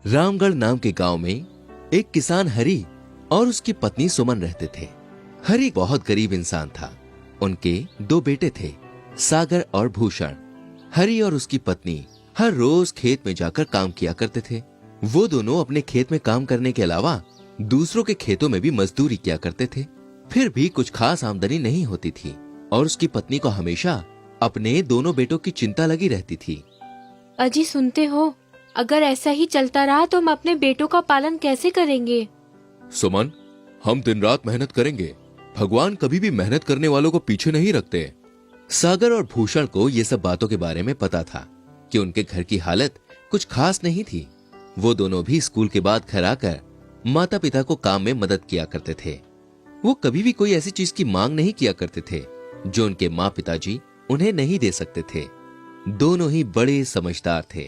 रामगढ़ नाम के गांव में एक किसान हरि और उसकी पत्नी सुमन रहते थे। हरि बहुत गरीब इंसान था। उनके दो बेटे थे, सागर और भूषण। हरि और उसकी पत्नी हर रोज खेत में जाकर काम किया करते थे। वो दोनों अपने खेत में काम करने के अलावा दूसरों के खेतों में भी मजदूरी किया करते थे। फिर भी कुछ खास आमदनी नहीं होती थी और उसकी पत्नी को हमेशा अपने दोनों बेटों की चिंता लगी रहती थी। अजी सुनते हो, अगर ऐसा ही चलता रहा तो हम अपने बेटों का पालन कैसे करेंगे? सुमन, हम दिन रात मेहनत करेंगे। भगवान कभी भी मेहनत करने वालों को पीछे नहीं रखते। सागर और भूषण को ये सब बातों के बारे में पता था कि उनके घर की हालत कुछ खास नहीं थी। वो दोनों भी स्कूल के बाद घर आकर माता पिता को काम में मदद किया करते थे। वो कभी भी कोई ऐसी चीज की मांग नहीं किया करते थे जो उनके माँ पिताजी उन्हें नहीं दे सकते थे। दोनों ही बड़े समझदार थे।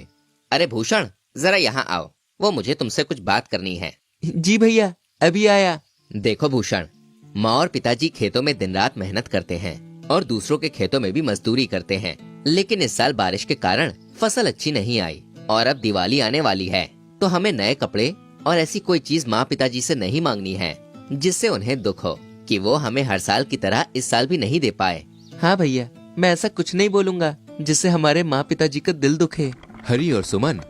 अरे भूषण, जरा यहाँ आओ, वो मुझे तुमसे कुछ बात करनी है। जी भैया, अभी आया। देखो भूषण, माँ और पिताजी खेतों में दिन रात मेहनत करते हैं और दूसरों के खेतों में भी मजदूरी करते हैं, लेकिन इस साल बारिश के कारण फसल अच्छी नहीं आई और अब दिवाली आने वाली है, तो हमें नए कपड़े और ऐसी कोई चीज माँ पिताजी से नहीं मांगनी है जिससे उन्हें दुख हो कि वो हमें हर साल की तरह इस साल भी नहीं दे पाए। हाँ भैया, मैं ऐसा कुछ नहीं बोलूंगा जिससे हमारे माँ पिताजी का दिल दुखे। हरि और सुमन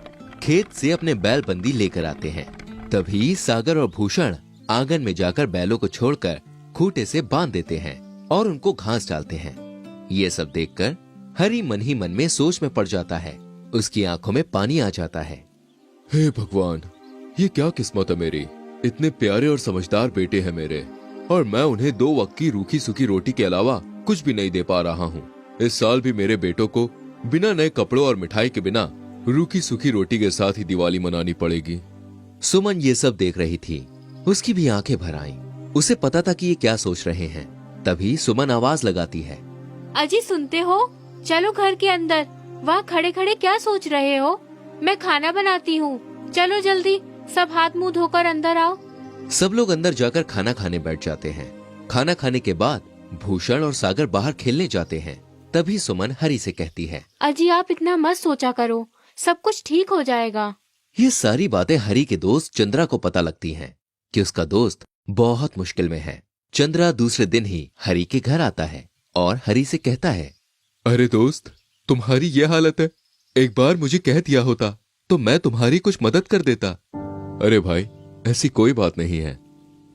खेत से अपने बैल बंदी लेकर आते हैं। तभी सागर और भूषण आंगन में जाकर बैलों को छोड़कर खूंटे से बांध देते हैं और उनको घास डालते हैं। ये सब देखकर हरि मन ही मन में सोच में पड़ जाता है। उसकी आंखों में पानी आ जाता है। हे भगवान, ये क्या किस्मत है मेरी। इतने प्यारे और समझदार बेटे हैं मेरे, और मैं उन्हें 2 वक्त की रूखी सूखी रोटी के अलावा कुछ भी नहीं दे पा रहा हूँ। इस साल भी मेरे बेटों को बिना नए कपड़ों और मिठाई के बिना रूखी सूखी रोटी के साथ ही दिवाली मनानी पड़ेगी। सुमन ये सब देख रही थी। उसकी भी आंखें भर आईं। उसे पता था कि ये क्या सोच रहे हैं। तभी सुमन आवाज लगाती है। अजी सुनते हो, चलो घर के अंदर। वहाँ खड़े खड़े क्या सोच रहे हो? मैं खाना बनाती हूँ, चलो जल्दी, सब हाथ मुंह धोकर अंदर आओ। सब लोग अंदर जाकर खाना खाने बैठ जाते हैं। खाना खाने के बाद भूषण और सागर बाहर खेलने जाते हैं। तभी सुमन हरि से कहती है, अजी आप इतना मत सोचा करो, सब कुछ ठीक हो जाएगा। ये सारी बातें हरि के दोस्त चंद्रा को पता लगती हैं कि उसका दोस्त बहुत मुश्किल में है। चंद्रा दूसरे दिन ही हरि के घर आता है और हरि से कहता है, अरे दोस्त, तुम्हारी ये हालत है। एक बार मुझे कह दिया होता तो मैं तुम्हारी कुछ मदद कर देता। अरे भाई, ऐसी कोई बात नहीं है।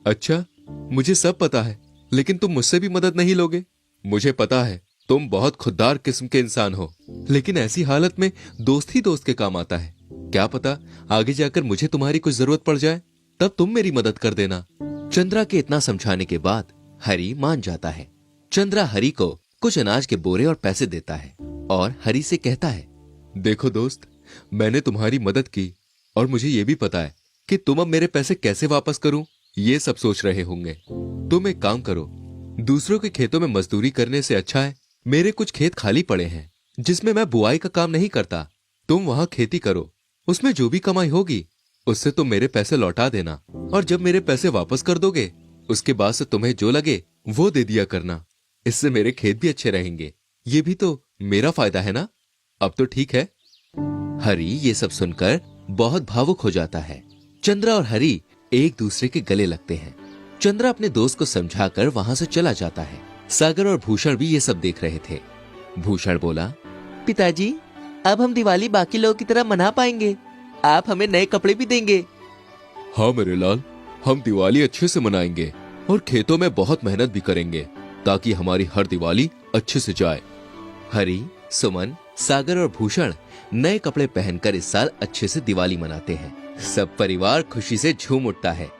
अच्छा, मुझे सब पता है, लेकिन तुम मुझसे भी मदद नहीं लोगे। मुझे पता है तुम बहुत खुददार किस्म के इंसान हो, लेकिन ऐसी हालत में दोस्त ही दोस्त के काम आता है। क्या पता आगे जाकर मुझे तुम्हारी कुछ जरूरत पड़ जाए, तब तुम मेरी मदद कर देना। चंद्रा के इतना समझाने के बाद हरि मान जाता है। चंद्रा हरि को कुछ अनाज के बोरे और पैसे देता है और हरि से कहता है, देखो दोस्त, मैंने तुम्हारी मदद की और मुझे ये भी पता है कि तुम अब मेरे पैसे कैसे वापस करूं ये सब सोच रहे होंगे। तुम एक काम करो, दूसरों के खेतों में मजदूरी करने से अच्छा है मेरे कुछ खेत खाली पड़े हैं जिसमें मैं बुआई का काम नहीं करता। तुम वहां खेती करो, उसमें जो भी कमाई होगी उससे तुम मेरे पैसे लौटा देना, और जब मेरे पैसे वापस कर दोगे उसके बाद से तुम्हें जो लगे वो दे दिया करना। इससे मेरे खेत भी अच्छे रहेंगे। ये भी तो मेरा फायदा है ना। अब तो ठीक है। हरि ये सब सुनकर बहुत भावुक हो जाता है। चंद्रा और हरि एक दूसरे के गले लगते हैं। चंद्रा अपने दोस्त को समझाकर वहां से चला जाता है। सागर और भूषण भी ये सब देख रहे थे। भूषण बोला, पिताजी, अब हम दिवाली बाकी लोगों की तरह मना पाएंगे। आप हमें नए कपड़े भी देंगे। हाँ मेरे लाल, हम दिवाली अच्छे से मनाएंगे और खेतों में बहुत मेहनत भी करेंगे ताकि हमारी हर दिवाली अच्छे से जाए। हरि, सुमन, सागर और भूषण नए कपड़े पहनकर इस साल अच्छे से दिवाली मनाते हैं। सब परिवार खुशी से झूम उठता है।